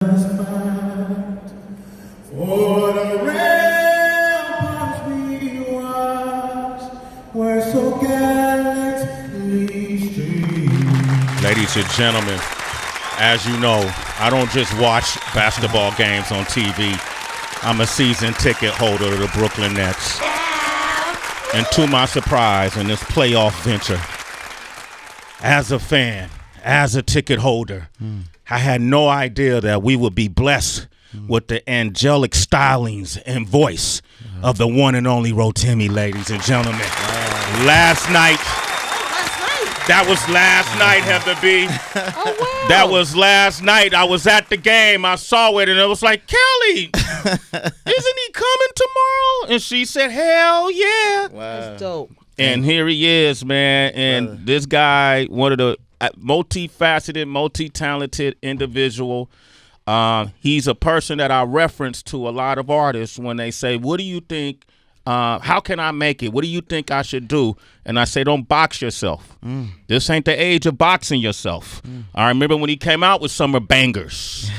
For the ramparts we watched were so gallantly streamed. Ladies and gentlemen, as you know, I don't just watch basketball games on TV. I'm a season ticket holder of the Brooklyn Nets. And to my surprise, in this playoff venture, as a fan, as a ticket holder, I had no idea that we would be blessed with the angelic stylings and voice of the one and only Rotimi, ladies and gentlemen. Last night. That was last night, Heather B. Oh, wow. That was last night. I was at the game. I saw it, and it was like, Kelly, isn't he coming tomorrow? And she said, hell yeah. Wow. That's dope. And here he is, man. And this guy, one of the multifaceted, multi-talented individual. He's a person that I reference to a lot of artists when they say, what do you think? How can I make it? What do you think I should do? And I say, don't box yourself. This ain't the age of boxing yourself. I remember when he came out with Summer Bangers.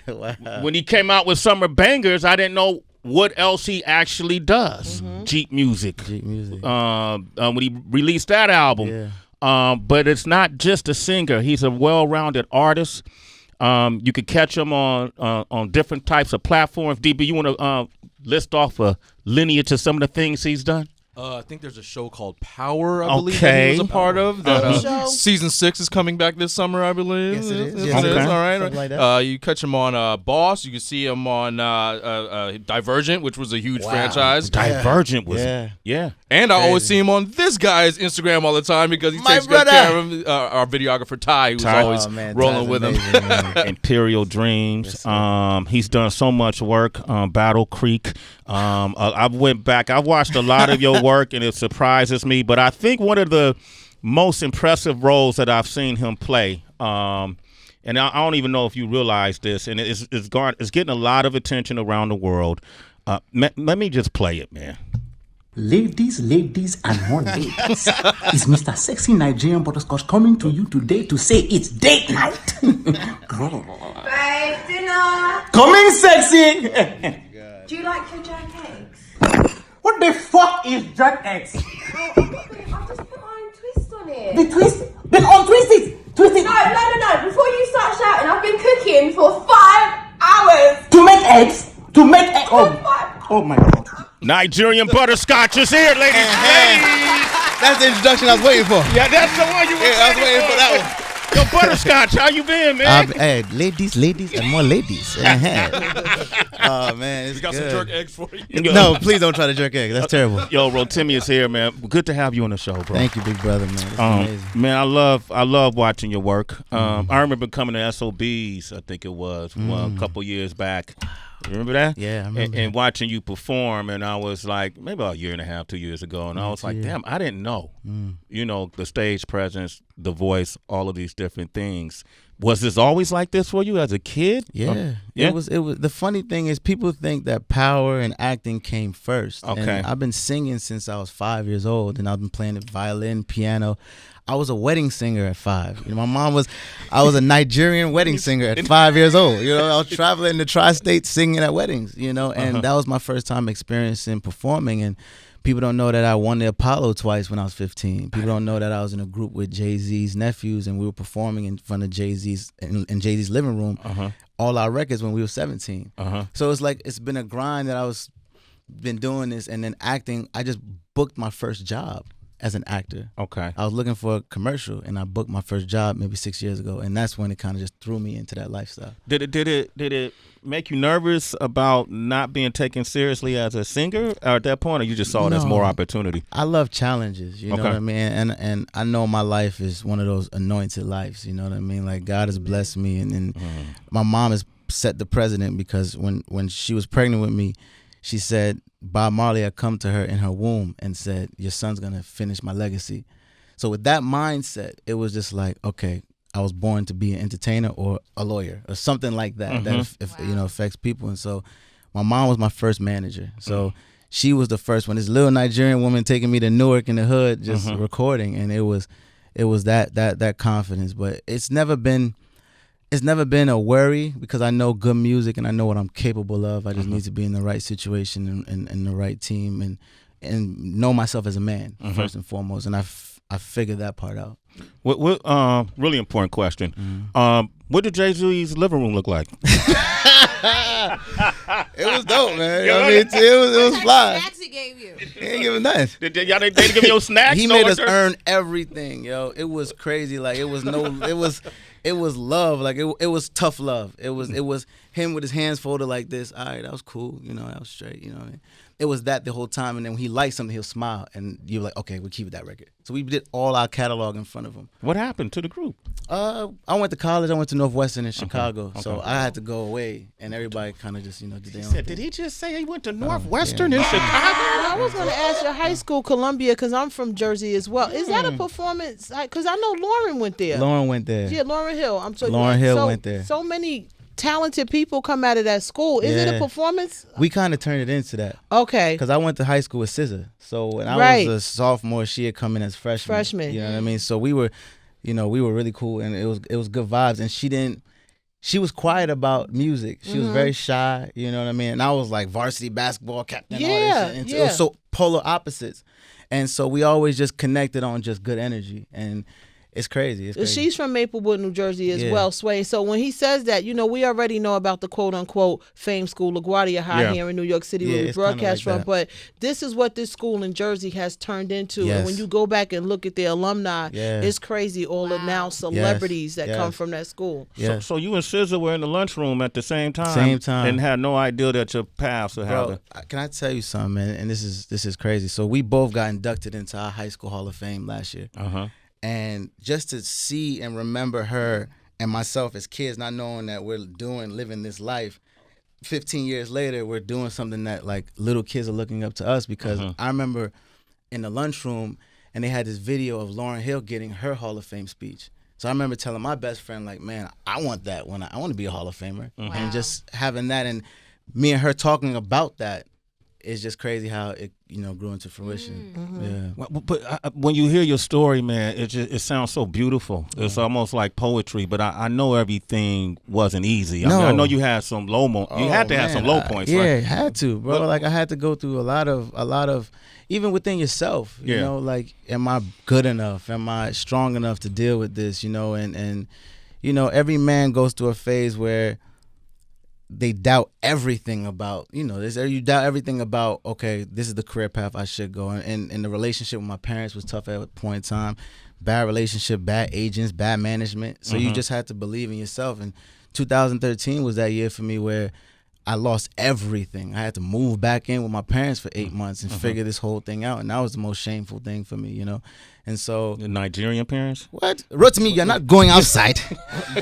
Wow. When he came out with Summer Bangers, I didn't know what else he actually does. Jeep Music. When he released that album. But it's not just a singer. He's a well-rounded artist. You could catch him on different types of platforms. DB, you want to list off a lineage of some of the things he's done? I think there's a show called Power, I believe, that he was a part of. That, season 6 is coming back this summer, I believe. Yes, it is. Yes, it is. All right. Something like that. You catch him on Boss. You can see him on Divergent, which was a huge franchise. Divergent was, yeah. And I always see him on this guy's Instagram all the time because he takes good care of him. Our videographer, Ty, who's always rolling with him. Imperial Dreams. He's done so much work. Battle Creek. I went back. I watched a lot of your work, and it surprises me. But I think one of the most impressive roles that I've seen him play, and I don't even know if you realize this, and it's getting a lot of attention around the world. Let me just play it, man. Ladies, and more ladies. It's Mr. Sexy Nigerian Butterscotch coming to you today to say it's date night. Babe, dinner. Coming sexy. Do you like your jerk eggs? What the fuck is jerk eggs? Oh, I've just put my own twist on it. The twist? Then untwist it. Twist it. No. Before you start shouting, I've been cooking for 5 hours. To make eggs? Oh my God. Nigerian Butterscotch is here, ladies. That's the introduction I was waiting for. Yeah, that's the one you were I was waiting for that one. Yo, Butterscotch, how you been, man? Hey, ladies, and more ladies. Oh, man, it's We got good. some jerk eggs for you. No, please don't try to jerk egg. That's terrible. Yo, Rotimi is here, man. Good to have you on the show, bro. Thank you, big brother, man. It's amazing. Man, I love watching your work. I remember coming to SOBs, I think it was, a couple years back. You remember that? Yeah, I remember and watching you perform, and I was like, maybe about a year and a half, 2 years ago, and I was like, damn, I didn't know. You know, the stage presence, the voice, all of these different things. Was this always like this for you as a kid? Yeah. Yeah? It was. The funny thing is people think that power and acting came first. Okay. And I've been singing since I was 5 years old, and I've been playing the violin, piano. I was a wedding singer at 5. You know, I was a Nigerian wedding singer at 5 years old. You know, I was traveling the tri-state singing at weddings, you know, and that was my first time experiencing performing. And people don't know that I won the Apollo twice when I was 15. People don't know that I was in a group with Jay-Z's nephews, and we were performing in front of Jay-Z's in Jay-Z's living room, all our records when we were 17. So it's like it's been a grind that been doing this, and then acting. I just booked my first job as an actor. Okay. I was looking for a commercial, and I booked my first job maybe 6 years ago, and that's when it kind of just threw me into that lifestyle. Did it make you nervous about not being taken seriously as a singer, or at that point, or you just saw it as more opportunity? I love challenges, you know what I mean? And I know my life is one of those anointed lives, you know what I mean? Like, God has blessed me, and my mom has set the precedent because when she was pregnant with me, she said Bob Marley had come to her in her womb and said, your son's going to finish my legacy. So with that mindset, it was just like, okay, I was born to be an entertainer or a lawyer or something like that, that you know, affects people. And so my mom was my first manager. So she was the first one. This little Nigerian woman taking me to Newark in the hood, just recording. And it was that confidence. But it's never been It's never been a worry because I know good music and I know what I'm capable of. I just need to be in the right situation and the right team and know myself as a man first and foremost. And I figured that part out. What really important question. What did Jay-Z's living room look like? It was dope, man. I mean, it was fly. Snacks he gave you? He ain't giving nothing. They give you snacks? He made us earn everything, yo. It was crazy. Like it was love. Like it was tough love. It was him with his hands folded like this. All right, that was cool. You know, that was straight. You know what I mean? It was that the whole time, and then when he liked something, he'll smile, and you're like, okay, we'll keep that record. So we did all our catalog in front of him. What happened to the group? I went to college. I went to Northwestern in Chicago, so I had to go away, and everybody kind of just, did their own thing. Did he just say he went to Northwestern in Chicago? I was going to ask your high school, Columbia, because I'm from Jersey as well. Is that a performance? Because I know Lauren went there. Lauren went there. Yeah, Lauryn Hill. Lauryn Hill went there. So many talented people come out of that school. Is it a performance? We kind of turned it into that. Okay. Because I went to high school with SZA. So when I was a sophomore, she had come in as freshman. You know what I mean? So we were really cool, and it was good vibes. And she was quiet about music. She was very shy, you know what I mean? And I was like varsity basketball captain, all this shit. And it was so polar opposites. And so we always just connected on just good energy. And it's crazy. She's from Maplewood, New Jersey as well, Sway. So when he says that, we already know about the quote-unquote fame school, LaGuardia High here in New York City where we broadcast from. But this is what this school in Jersey has turned into. And when you go back and look at the alumni, it's crazy, all the now celebrities that come from that school. So you and SZA were in the lunchroom at the same time? And had no idea that your paths would happen? Can I tell you something, man? And this is crazy. So we both got inducted into our high school Hall of Fame last year. And just to see and remember her and myself as kids, not knowing that we're living this life, 15 years later, we're doing something that like little kids are looking up to us. Because I remember in the lunchroom, and they had this video of Lauryn Hill getting her Hall of Fame speech. So I remember telling my best friend, like, man, I want that when I want to be a Hall of Famer. And just having that, and me and her talking about that, it's just crazy how it grew into fruition. But when you hear your story, man, it sounds so beautiful. It's almost like poetry. But I know everything wasn't easy. I know you had some low you had to have some low points. Yeah, right? Had to, bro. Like I had to go through a lot of even within yourself. You know, like, am I good enough? Am I strong enough to deal with this? And every man goes through a phase where they doubt everything about, you doubt everything about, okay, this is the career path I should go. And the relationship with my parents was tough at a point in time. Bad relationship, bad agents, bad management. So you just had to believe in yourself. And 2013 was that year for me where I lost everything. I had to move back in with my parents for 8 months and figure this whole thing out. And that was the most shameful thing for me, And so the Nigerian parents? What? Rotimi, you're not going outside.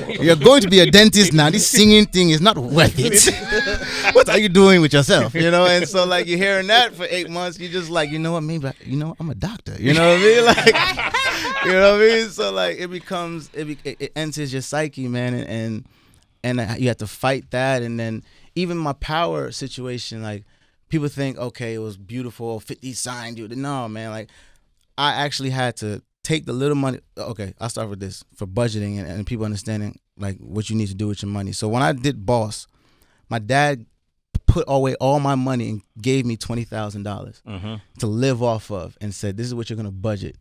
You're going to be a dentist now. This singing thing is not worth it. What are you doing with yourself? And so like you're hearing that for 8 months, you're just like, what, maybe I'm a doctor. You know what I mean? Like, you know what I mean? So like it enters your psyche, man, and you have to fight that. And then even my power situation, like people think, okay, it was beautiful, 50 signed you. No, man, like I actually had to take the little money. Okay, I'll start with this for budgeting and people understanding like what you need to do with your money. So when I did Boss, my dad put away all my money and gave me $20,000 to live off of and said, this is what you're going to budget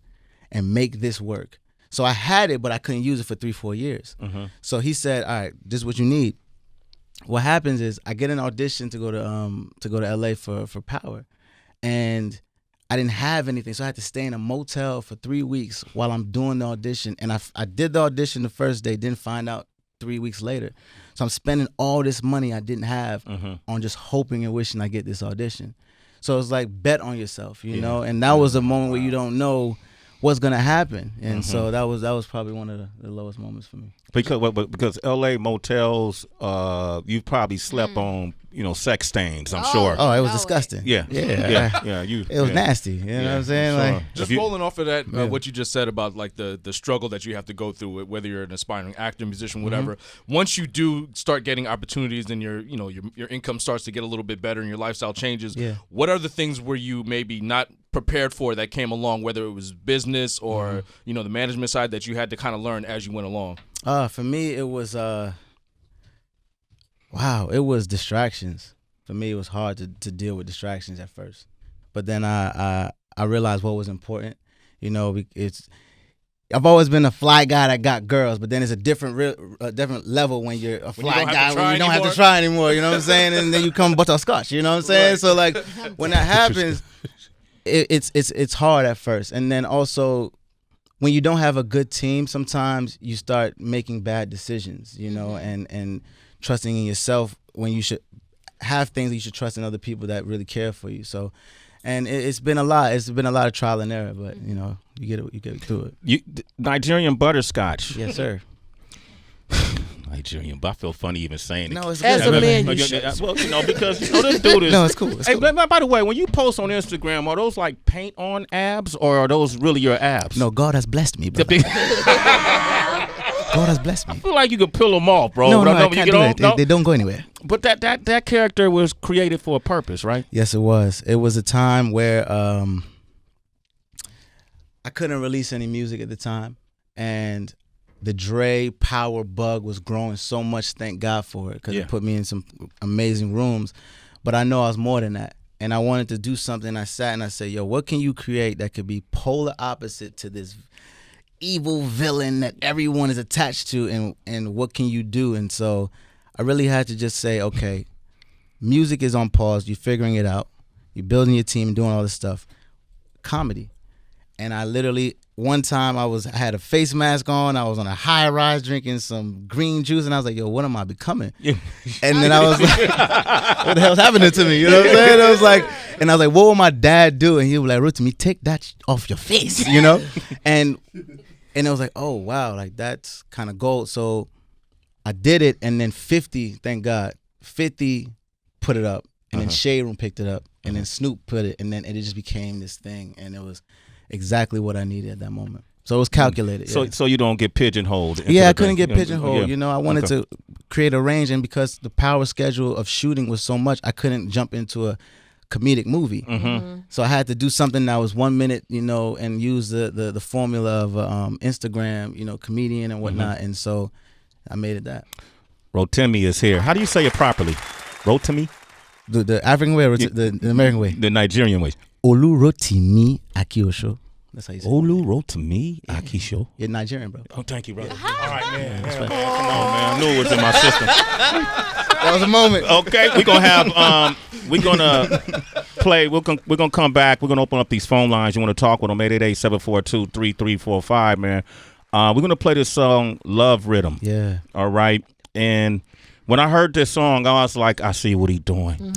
and make this work. So I had it, but I couldn't use it for 3-4 years. So he said, all right, this is what you need. What happens is I get an audition to go to LA for Power, and I didn't have anything, so I had to stay in a motel for 3 weeks while I'm doing the audition. And I did the audition the first day, didn't find out 3 weeks later. So I'm spending all this money I didn't have on just hoping and wishing I get this audition. So it's like bet on yourself, you know. And that was a moment where you don't know what's gonna happen, and so that was probably one of the lowest moments for me. Because LA motels, you probably slept on sex stains. I'm sure. Oh, it was disgusting. Yeah. It was nasty. You know what I'm saying? Sure. Like just rolling off of that, what you just said about like the struggle that you have to go through, whether you're an aspiring actor, musician, whatever. Once you do start getting opportunities and your income starts to get a little bit better and your lifestyle changes, what are the things where you maybe not prepared for that came along, whether it was business or the management side that you had to kind of learn as you went along? For me, it was Wow, it was distractions. For me, it was hard to deal with distractions at first. But then I realized what was important. You know, I've always been a fly guy that got girls, but then it's a different level when you're a fly guy when you don't have to try anymore. You know what I'm saying? And then you come butterscotch. You know what I'm saying? Right. So like when that happens, it's hard at first, and then also when you don't have a good team, sometimes you start making bad decisions. You know, and trusting in yourself when you should have things that you should trust in other people that really care for you. So. And it's been a lot. It's been a lot of trial and error, but you know, you get through it. Nigerian butterscotch. Yes, sir. Nigerian, but I feel funny even saying it. No, it's as good. a man, you should. Well, you know, because you know this dude is. No, it's cool. It's hey, cool. by the way, when you post on Instagram, are those like paint on abs, or are those really your abs? No, God has blessed me, brother. God has blessed me. I feel like you can peel them off, bro. No, but I can't do it. They don't go anywhere. But that character was created for a purpose, right? Yes, it was. It was a time where I couldn't release any music at the time, and the Dre power bug was growing so much. Thank God for it, because it put me in some amazing rooms. But I know I was more than that, and I wanted to do something. I sat and I said, "Yo, what can you create that could be polar opposite to this evil villain that everyone is attached to, and what can you do?" And so I really had to just say, okay, music is on pause. You're figuring it out. You're building your team, doing all this stuff. Comedy. And I literally, one time I had a face mask on. I was on a high rise drinking some green juice, and I was like, yo, what am I becoming? And then I was like, what the hell's happening to me? You know what I'm saying? I was like, what will my dad do? And he was like, Rotimi, take that off your face, you know? And it was like, oh, wow, like that's kind of gold. So I did it, and then 50, thank God, 50 put it up, and then Shade Room picked it up, and then Snoop put it, and then it just became this thing, and it was exactly what I needed at that moment. So it was calculated. So you don't get pigeonholed. Yeah, I couldn't get pigeonholed. Yeah. You know, I wanted to create a range, and because the power schedule of shooting was so much, I couldn't jump into a comedic movie. So I had to do something that was 1 minute, you know, and use the formula of Instagram, you know, comedian and whatnot. And so I made it that. Rotimi is here. How do you say it properly? Rotimi? The African way or the American way? The Nigerian way. Olurotimi Akiosho. That's how you say it. Olurotimi Akiosho. You're Nigerian, bro. Oh, thank you, brother. All right, man. Come on, man. I knew it was in my system. That was a moment. Okay, we're gonna have play. We're gonna come back. We're gonna open up these phone lines. You want to talk with them? 888-742-3345, man. We're gonna play this song, Love Rhythm. Yeah. All right. And when I heard this song, I was like, I see what he's doing.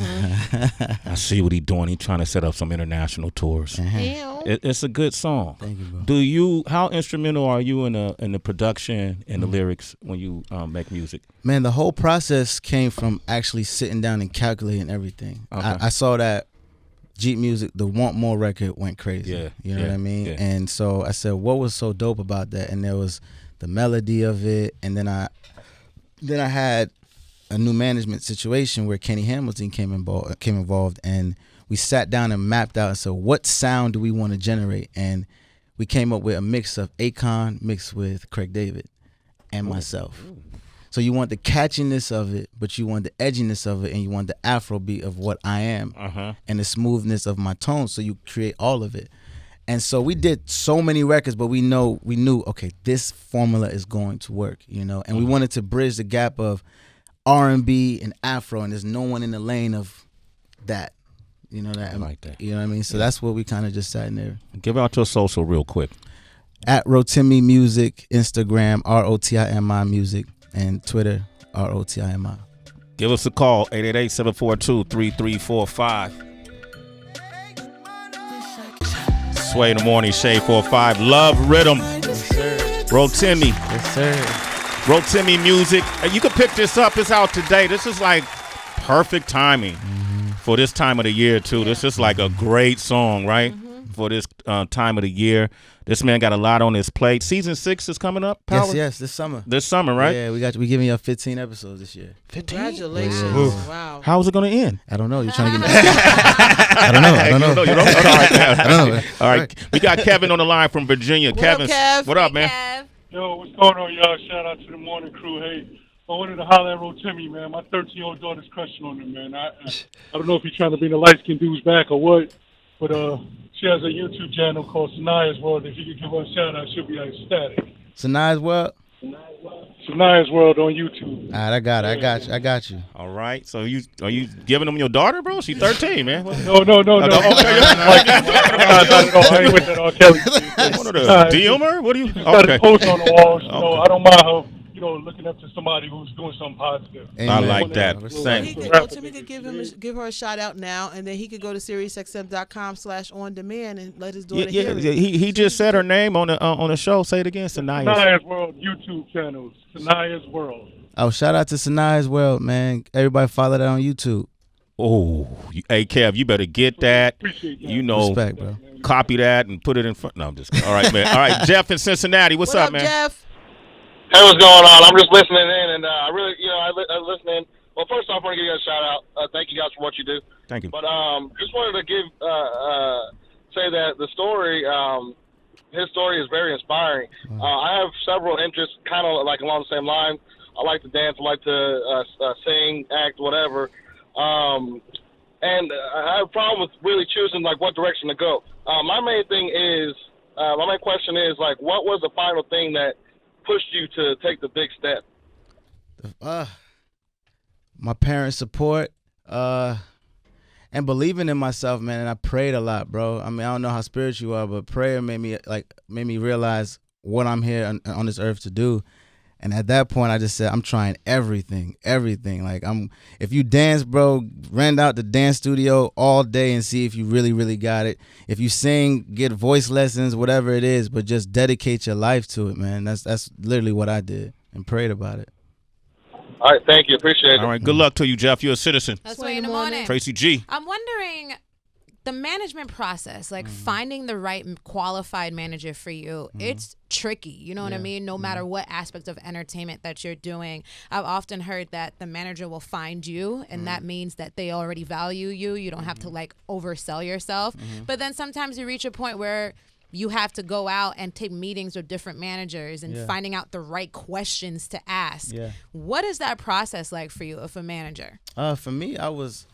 I see what he's doing. He's trying to set up some international tours. It's a good song. Thank you, bro. How instrumental are you in the production and the lyrics when you make music? Man, the whole process came from actually sitting down and calculating everything. Okay. I saw that Jeep Music, the Want More record went crazy. Yeah. You know what I mean? Yeah. And so I said, what was so dope about that? And there was the melody of it, and then I had a new management situation where Kenny Hamilton came involved, and we sat down and mapped out and said, what sound do we want to generate? And we came up with a mix of Akon mixed with Craig David and myself. So you want the catchiness of it, but you want the edginess of it, and you want the Afro beat of what I am and the smoothness of my tone, so you create all of it. And so we did so many records, but we knew, okay, this formula is going to work, you know? And we wanted to bridge the gap of R&B and Afro, and there's no one in the lane of that. You know that? I like that. You know what I mean? So that's what we kind of just sat in there. Give out your social real quick. At Rotimi Music, Instagram, ROTIMI Music, and Twitter, ROTIMI. Give us a call, 888-742-3345. Sway in the morning, Shade 45. Love Rhythm. Yes, sir. Rotimi. Yes, sir. Rotimi Music. You can pick this up. It's out today. This is like perfect timing for this time of the year, too. This is like a great song, right? For this time of the year. This man got a lot on his plate. Season 6 is coming up, Power? Yes, this summer. This summer, right? Yeah, we giving you 15 episodes this year. 15? Congratulations. Yeah. Wow. How's it going to end? I don't know. You're trying to get me. I don't know. You don't know. I don't know. All right. We got Kevin on the line from Virginia. What Kevin, up, Kev? what up, man? Kev. Yo, what's going on, y'all? Shout out to the morning crew. Hey, I wanted to holler at Rotimi, man. My 13-year-old daughter's crushing on him, man. I don't know if he's trying to bring the light-skinned dudes back or what, but she has a YouTube channel called Sanaya's World. If you could give her a shout-out, she'll be ecstatic. Sanaya's World? Sanaya's World on YouTube. All right, I got it. I got you. All right. So are you giving them your daughter, bro? She's 13, man. No. Okay. I ain't with that R. Kelly. One of the DM? What do you? Got a post on the wall. You know, Okay. I don't mind her, looking up to somebody who's doing something positive. Amen. I like that. He Same. could, Rotimi could give her a shout out now, and then he could go to SiriusXM.com/on-demand and let his daughter hear it. He just said her name on the show. Say it again, Sanaya. Sanaya's World YouTube channels. Sanaya's World. Oh, shout out to Sanaya's World, man. Everybody follow that on YouTube. Oh, hey Kev, you better get that. Appreciate that. You know, Respect, bro. copy that and put it in front. No, I'm just kidding. All right, man. All right, Jeff in Cincinnati. What's What up, up, man? Jeff? Hey, what's going on? I'm just listening in, and I really, I listen in. Well, first off, I want to give you a shout out. Thank you guys for what you do. Thank you. But just wanted to say that the story, his story is very inspiring. I have several interests, kind of like along the same line. I like to dance, I like to sing, act, whatever. And I have a problem with really choosing like what direction to go. My main question is like, what was the final thing that pushed you to take the big step? My parents' support, and believing in myself, man. And I prayed a lot, bro. I mean, I don't know how spiritual you are, but prayer made me realize what I'm here on this earth to do. And at that point, I just said, I'm trying everything. Like if you dance, bro, rent out the dance studio all day and see if you really, really got it. If you sing, get voice lessons, whatever it is, but just dedicate your life to it, man. That's literally what I did and prayed about it. All right, thank you. Appreciate it. All right, good luck to you, Jeff. You're a citizen. That's way in the morning. Tracy G. I'm wondering the management process, like finding the right qualified manager for you. It's tricky, you know what I mean? No matter what aspect of entertainment that you're doing. I've often heard that the manager will find you, and that means that they already value you. You don't have to like oversell yourself. But then sometimes you reach a point where you have to go out and take meetings with different managers and finding out the right questions to ask. What is that process like for you if a manager? For me, I was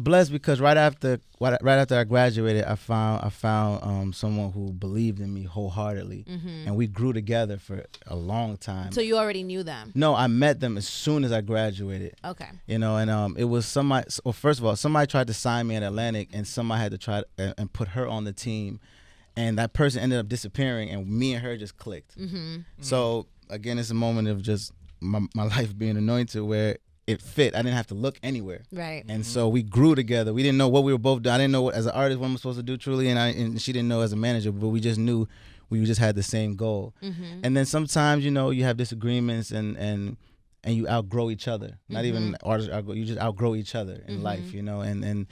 blessed because right after I graduated, I found someone who believed in me wholeheartedly, and we grew together for a long time. So you already knew them? No, I met them as soon as I graduated. Okay. And it was somebody. Well, first of all, somebody tried to sign me at Atlantic, and somebody had to try and put her on the team, and that person ended up disappearing, and me and her just clicked. So again, it's a moment of just my life being anointed where it fit. I didn't have to look anywhere. Right. And so we grew together. We didn't know what we were both doing. I didn't know what, as an artist, what I'm supposed to do truly, and she didn't know as a manager, but we just knew we just had the same goal. And then sometimes, you have disagreements and you outgrow each other. Not even artists outgrow, you just outgrow each other in life, and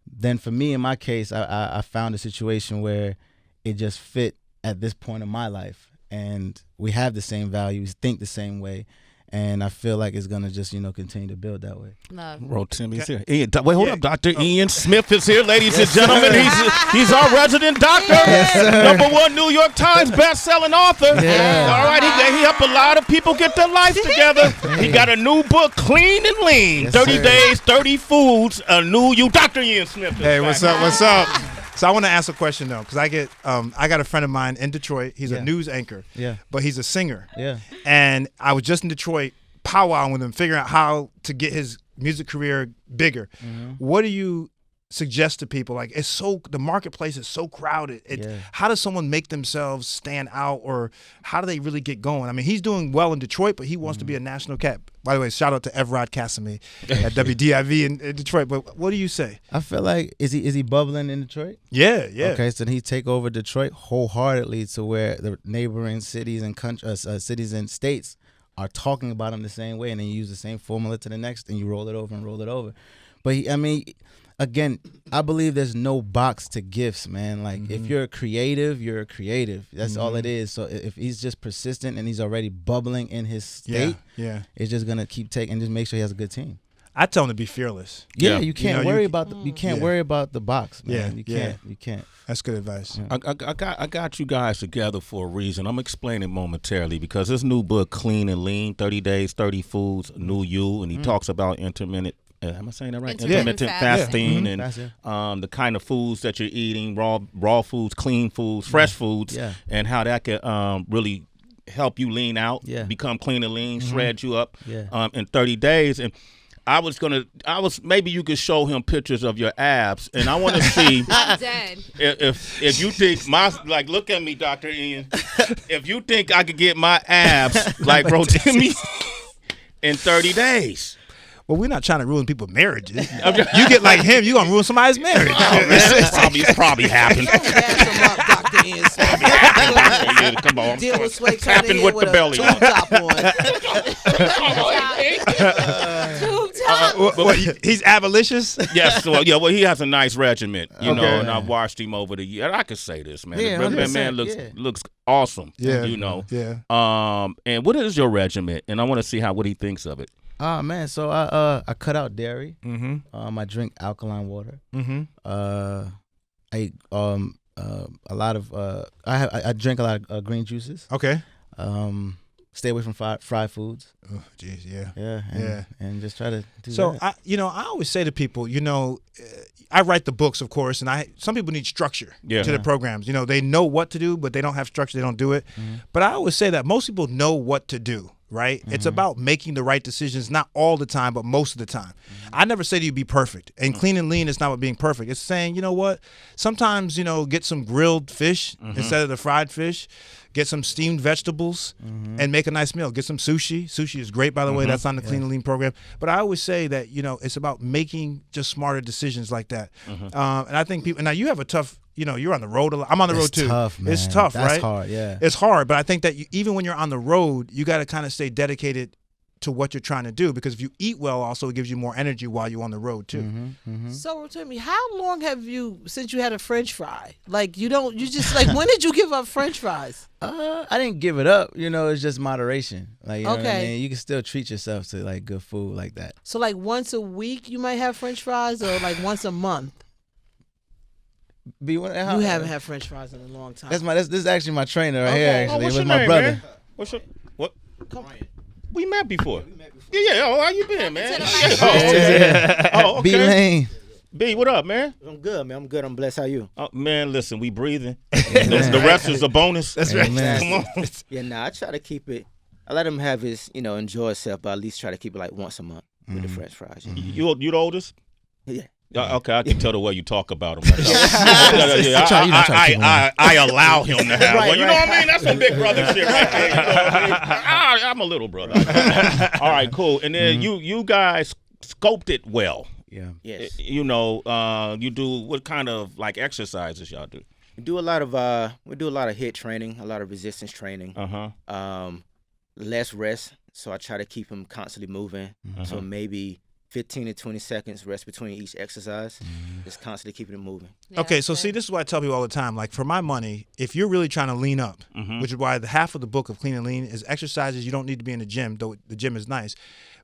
then for me, in my case, I found a situation where it just fit at this point in my life, and we have the same values, think the same way. And I feel like it's gonna just continue to build that way. Love. Rotimi's here. Wait, hold up. Dr. Ian Smith is here, ladies and gentlemen. He's our resident doctor. #1 New York Times best-selling author. All right, he helped a lot of people get their lives together. He got a new book, Clean and Lean. 30 Days, 30 Foods, a new you. Dr. Ian Smith. Hey, what's up? What's up? So I want to ask a question though, because I got a friend of mine in Detroit. He's a news anchor, but he's a singer. And I was just in Detroit powwowing with him, figuring out how to get his music career bigger. What do you suggest to people? Like, the marketplace is so crowded. How does someone make themselves stand out, or how do they really get going? I mean, he's doing well in Detroit, but he wants to be a national cat. By the way, shout out to Evrod Cassimy at WDIV in Detroit. But what do you say? I feel like is he bubbling in Detroit? Yeah. Okay, so he take over Detroit wholeheartedly to where the neighboring cities and cities and states are talking about him the same way, and then you use the same formula to the next, and you roll it over. But again, I believe there's no box to gifts, man. Like, if you're a creative, you're a creative. That's all it is. So if he's just persistent and he's already bubbling in his state, it's just going to keep taking and just make sure he has a good team. I tell them to be fearless. Yeah, you can't worry about the box, man. Yeah, you can't. That's good advice. I got you guys together for a reason. I'm explaining momentarily because this new book, Clean and Lean, 30 Days, 30 Foods, New You, and he talks about intermittent. Am I saying that right? Intermittent fasting and the kind of foods that you're eating, raw foods, clean foods, fresh foods, and how that can really help you lean out, become clean and lean, shred you up in 30 days. And maybe you could show him pictures of your abs, and I want to see I'm dead. if you think look at me, Dr. Ian. If you think I could get my abs like Rotimi in 30 days. Well, we're not trying to ruin people's marriages. You get like him, you're going to ruin somebody's marriage. Oh, man, it's probably happened. Dr. Ian. Come on. Deal with Sway tapping with the belly. He's abolitious? Yes. Well, he has a nice regiment, know, and I've watched him over the years. I can say this, man. Yeah, the man looks awesome. Yeah. You know. Yeah. And what is your regiment? And I want to see what he thinks of it. Oh man, so I cut out dairy. Mm-hmm. I drink alkaline water. Mm-hmm. I a lot of I drink a lot of green juices. Okay. Stay away from fried foods. Oh, geez, yeah. Yeah, and just try to do so that. I always say to people, I write the books, of course, and some people need structure to the programs. They know what to do, but they don't have structure. They don't do it. Mm-hmm. But I always say that most people know what to do. Right? Mm-hmm. It's about making the right decisions, not all the time, but most of the time. Mm-hmm. I never say to you be perfect. And clean and lean is not about being perfect. It's saying, you know what? Sometimes, get some grilled fish instead of the fried fish. Get some steamed vegetables and make a nice meal. Get some sushi. Sushi is great, by the way. That's on the Clean and Lean program. But I always say that, it's about making just smarter decisions like that. And I think people – now you have a tough – you're on the road a lot. I'm on the road too. Tough, man. It's tough, That's right? hard, yeah. It's hard, but I think that even when you're on the road, you got to kind of stay dedicated to what you're trying to do, because if you eat well, also it gives you more energy while you're on the road too. So tell me, how long have you since you had a French fry? When did you give up French fries? I didn't give it up. It's just moderation. You know what I mean? You can still treat yourself to good food like that. So once a week you might have French fries, or once a month? You haven't had French fries in a long time. This is actually my trainer right here. Actually, what's with your my name, brother. Man? What? Come on. We met before. Yeah. Oh, how you been, man? Oh, okay. B Lane. B, what up, man? I'm good, man. I'm good. I'm blessed. How you? Oh, man, listen, we breathing. The rest is a bonus. That's right. Come on. Yeah, I try to keep it. I let him have his, enjoy himself, but at least try to keep it once a month with the French fries. You the oldest? Yeah. Okay, I can tell the way you talk about him. I allow him to have one. You know what I mean? That's some big brother shit right there. You know what I mean? I'm a little brother. All right, cool. And then you guys scoped it well. Yeah. Yes. You do what kind of exercises y'all do? We do a lot of HIIT training, a lot of resistance training. Less rest, so I try to keep him constantly moving. So maybe 15 to 20 seconds rest between each exercise. Just constantly keeping it moving. Yeah, okay, so see, this is what I tell people all the time. For my money, if you're really trying to lean up, which is why the half of the book of Clean and Lean is exercises you don't need to be in the gym, though the gym is nice.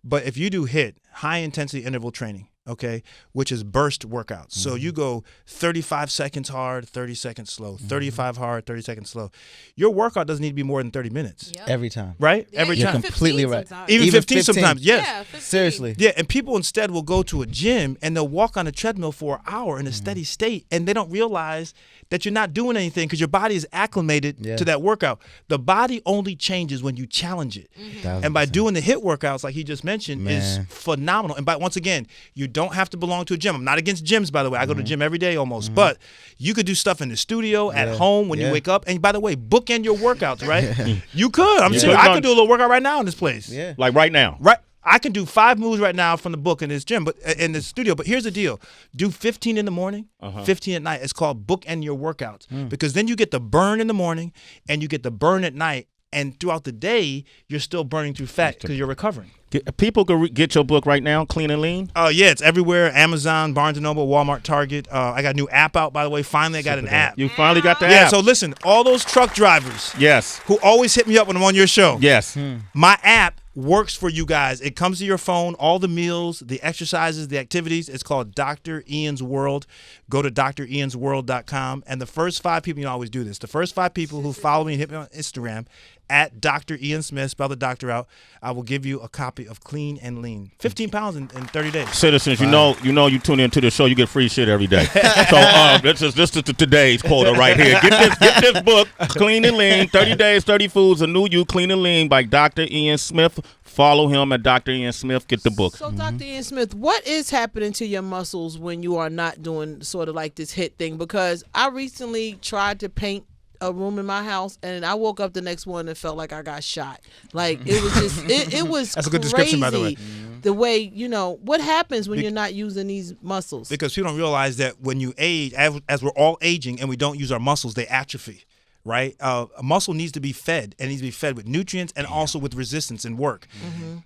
But if you do HIIT, high intensity interval training, okay, which is burst workouts. So you go 35 seconds hard, 30 seconds slow, 35 hard, 30 seconds slow. Your workout doesn't need to be more than 30 minutes. Yep. Every time. Right? Yeah, Every You're time. completely right. Even 15 sometimes, yes. Yeah, 15. Seriously. Yeah, and people instead will go to a gym and they'll walk on a treadmill for an hour in a steady state, and they don't realize that you're not doing anything because your body is acclimated to that workout. The body only changes when you challenge it. And by doing the HIIT workouts, like he just mentioned, is phenomenal. And once again, you don't have to belong to a gym. I'm not against gyms, by the way. I go to the gym every day almost. But you could do stuff in the studio, at home, when you wake up. And by the way, bookend your workouts, right? You could. I'm saying I could do a little workout right now in this place. Yeah. Like right now? Right. I can do 5 moves right now from the book in this gym, but in the studio. But here's the deal: do 15 in the morning, 15 at night. It's called bookend your workouts because then you get the burn in the morning and you get the burn at night, and throughout the day you're still burning through fat because you're recovering. People can get your book right now, Clean and Lean. Oh yeah, it's everywhere: Amazon, Barnes & Noble, Walmart, Target. I got a new app out, by the way. Finally, I got an app. You finally got the app. Yeah. So listen, all those truck drivers, yes, who always hit me up when I'm on your show. Yes, my app works for you guys. It comes to your phone, all the meals, the exercises, the activities. It's called Dr. Ian's World. Go to driansworld.com. And the first 5 people, you know, I always do this. The first 5 people who follow me and hit me on Instagram at Dr. Ian Smith, spell the doctor out, I will give you a copy of Clean and Lean. 15 pounds in 30 days. Citizens, you know you tune into the show, you get free shit every day. So this is today's quota right here. Get this book, Clean and Lean, 30 Days, 30 Foods, a new you, Clean and Lean by Dr. Ian Smith. Follow him at Dr. Ian Smith. Get the book. So, Dr. Ian Smith, what is happening to your muscles when you are not doing sort of like this HIIT thing? Because I recently tried to paint a room in my house, and I woke up the next morning and felt like I got shot. Like, it was just, it was That's a good description, by the way. The way, you know, what happens when you're not using these muscles? Because people don't realize that when you age, as we're all aging and we don't use our muscles, they atrophy. Right? A muscle needs to be fed, and needs to be fed with nutrients and also with resistance and work.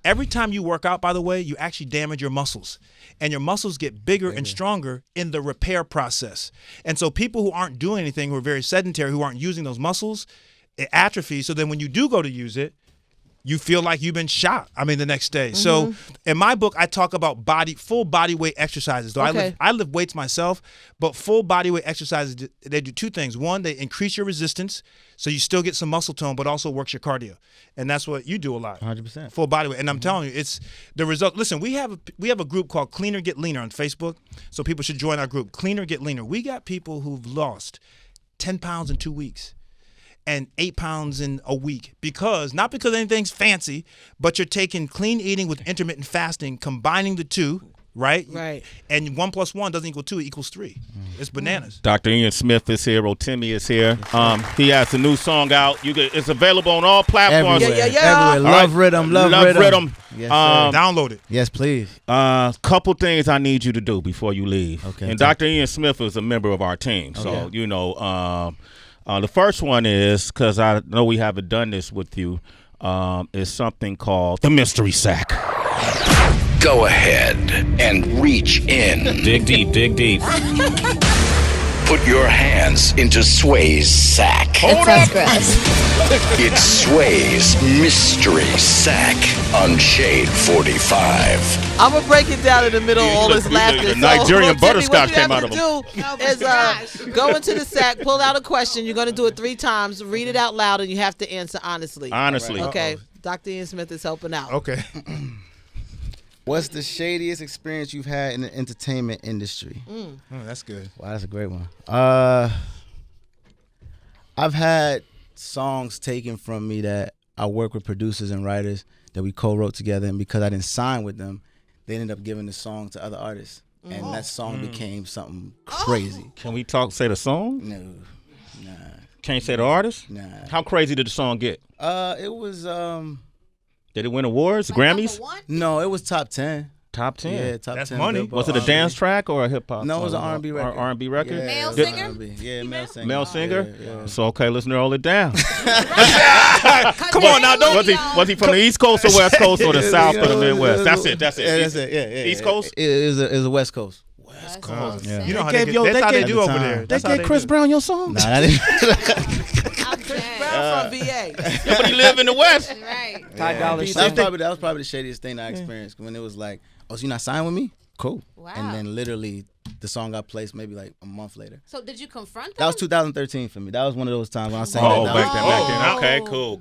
Every time you work out, by the way, you actually damage your muscles, and your muscles get bigger and stronger in the repair process. And so people who aren't doing anything, who are very sedentary, who aren't using those muscles, it atrophies. So then when you do go to use it, you feel like you've been shot. The next day. So in my book, I talk about full body weight exercises. Though I lift weights myself, but full body weight exercises, they do 2 things. One, they increase your resistance, so you still get some muscle tone, but also works your cardio. And that's what you do a lot. 100%. Full body weight. And I'm telling you, it's the result. Listen, we have a group called Cleaner Get Leaner on Facebook, so people should join our group, Cleaner Get Leaner. We got people who've lost 10 pounds in 2 weeks. And 8 pounds in a week, not because anything's fancy, but you're taking clean eating with intermittent fasting, combining the 2, right? Right. And 1 + 1 doesn't equal 2, it equals 3. It's bananas. Dr. Ian Smith is here. Rotimi is here. He has a new song out. It's available on all platforms. Everywhere. Love Rhythm. Love Rhythm. Yes, download it. Yes, please. Couple things I need you to do before you leave. Okay. And Dr. Ian Smith is a member of our team, so you know. The first one is, because I know we haven't done this with you, is something called the Mystery Sack. Go ahead and reach in. Dig deep, dig deep. Put your hands into Sway's sack. Hold up. Gross. It's Sway's Mystery Sack on Shade 45. I'm gonna break it down in the middle of all this laughter. The Nigerian butterscotch came out of him. What you have to do is go into the sack, pull out a question. You're gonna do it 3 times, read it out loud, and you have to answer honestly. Honestly. Okay. Dr. Ian Smith is helping out. Okay. What's the shadiest experience you've had in the entertainment industry? Oh, that's good. Wow, that's a great one. I've had songs taken from me that I work with producers and writers that we co-wrote together, and because I didn't sign with them, they ended up giving the song to other artists, and that song became something crazy. Can we say the song? No, nah. Can't say the artist? Nah. How crazy did the song get? It was Did it win awards, Grammys? No, it was top 10. Top 10. Yeah, top That's 10. money. Was it a dance track or a hip hop? No, song? it was an R&B record. R&B record. Yeah, Male it was singer? R&B. Yeah, male singer. Male singer. Yeah. So okay, let's narrow it down. Come on now, don't. Was he from the East Coast or West Coast or the South or the Midwest? That's it. Yeah, that's it. Yeah. East Coast. It was a West Coast. West Coast. Yeah. You know how they do over there. They gave Chris Brown your song. Nah, I didn't. Chris Brown from VA. Yeah, but he live in the West. Right. Ty Dolla That was probably the shadiest thing I experienced when it was like, oh, so you're not signed with me? Cool. Wow. And then literally the song got placed maybe like a month later. So did you confront them? That was 2013 for me. That was one of those times when I was saying back then. Okay, cool.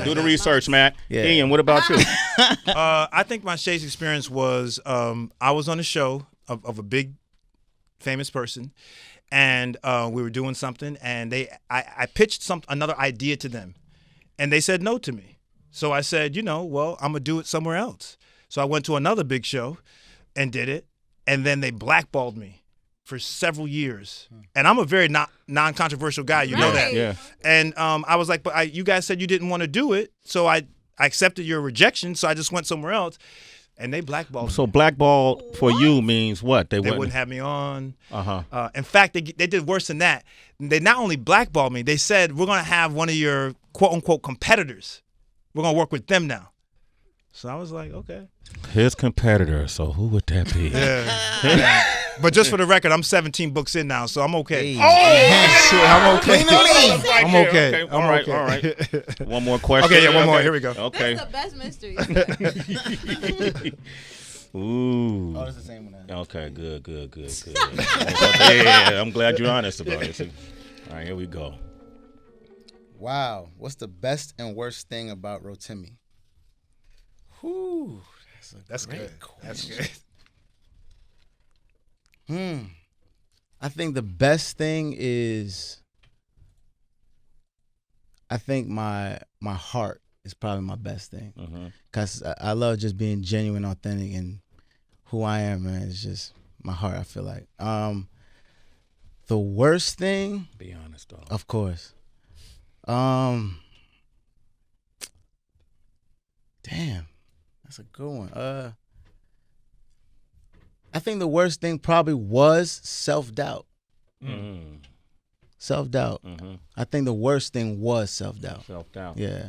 Do the research, Matt. Yeah. Ian, what about you? I think my shades experience was I was on a show of a big famous person, and we were doing something, and I pitched another idea to them, and they said no to me. So I said, well, I'm gonna do it somewhere else. So I went to another big show and did it, and then they blackballed me for several years. And I'm a very non-controversial guy, you know that. Yeah. And I was like, but you guys said you didn't want to do it, so I accepted your rejection, so I just went somewhere else. And they blackballed me. So blackball for you means what? They wouldn't have me on. Uh-huh. In fact, they did worse than that. They not only blackballed me, they said, we're going to have one of your quote-unquote competitors. We're going to work with them now. So I was like, okay. His competitor. So who would that be? Yeah. But just for the record, I'm 17 books in now, so I'm okay. Hey. I'm okay. I'm okay. All right. One more question. Okay, yeah, one more. Here we go. Okay. That's the best mystery. Ooh. Oh, it's the same one. Okay, good. Yeah, I'm glad you're honest about it. All right, here we go. Wow. What's the best and worst thing about Rotimi? Whew. That's good. That's good. I think the best thing is, I think my heart is probably my best thing. Because I love just being genuine, authentic, and who I am, man. It's just my heart, I feel like. The worst thing. Be honest, though. Of course. Damn. That's a good one. I think the worst thing probably was self-doubt. Self-doubt. I think the worst thing was self-doubt. Self-doubt. Yeah.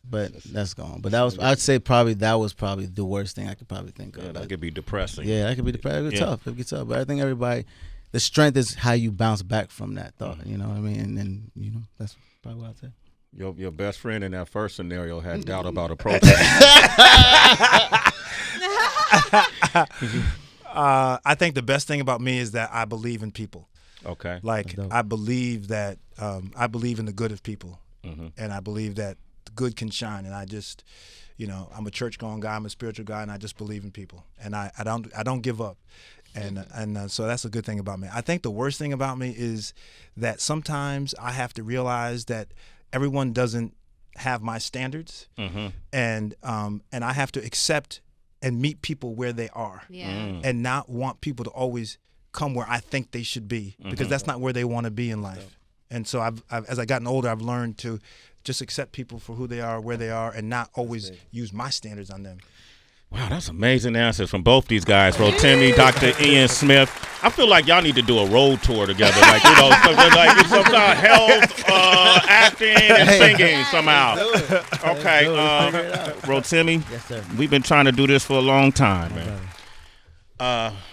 But that's gone. But I'd say that was probably the worst thing I could probably think of. Yeah, that could be depressing. Yeah, that could be depressing. It could be tough. But I think the strength is how you bounce back from that thought. You know what I mean? And then, that's probably what I'd say. Your best friend in that first scenario had doubt about a protest. I think the best thing about me is that I believe in people. Okay. Like, I believe that I believe in the good of people, and I believe that the good can shine. And I just, I'm a church-going guy, I'm a spiritual guy, and I just believe in people, and I don't give up. And so that's a good thing about me. I think the worst thing about me is that sometimes I have to realize that everyone doesn't have my standards, and I have to accept and meet people where they are, and not want people to always come where I think they should be, because that's not where they want to be in life. And so I've as I've gotten older, I've learned to just accept people for who they are, where they are, and not always use my standards on them. Wow, that's amazing answers from both these guys, Rotimi, Dr. Ian Smith. I feel like y'all need to do a road tour together, like some kind of health, acting, and singing somehow. Okay, Rotimi, yes, sir. We've been trying to do this for a long time, man.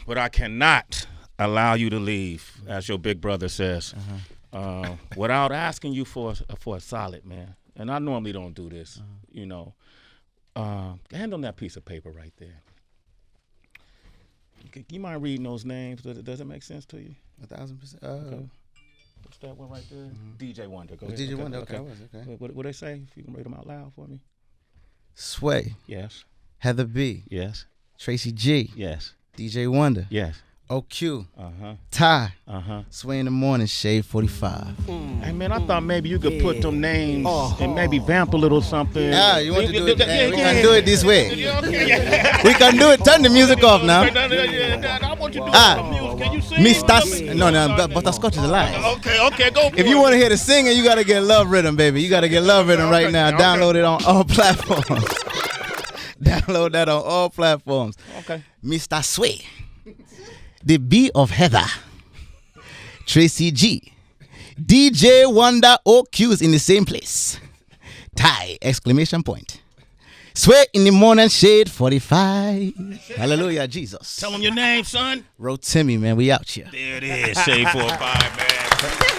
But I cannot allow you to leave, as your big brother says, without asking you for a solid, man. And I normally don't do this, hand on that piece of paper right there. You mind reading those names? Does it make sense to you? 1,000%. Okay. What's that one right there? DJ Wonder. Go ahead. DJ Wonder. Okay. What they say? If you can read them out loud for me. Sway. Yes. Heather B. Yes. Tracy G. Yes. DJ Wonder. Yes. OQ. Ty. Sway in the Morning, Shade 45. Hey, man, I thought maybe you could put them names and maybe vamp a little something. Yeah, you want to do it? We can do it this way. We can do it. Turn the music off now. I want you to do some music. Can you sing? Mr. No, Butterscotch is alive. Okay, go for it. If you want to hear the singing, you got to get Love Rhythm, baby. You got to get Love Rhythm right now. Download it on all platforms. Download that on all platforms. Okay. Mr. Sway. The B of Heather, Tracy G, DJ Wonder OQ's in the same place. Ty! ! Sway in the Morning, Shade 45. Hallelujah, Jesus. Tell them your name, son. Rotimi, man. We out here. There it is, Shade 45, man.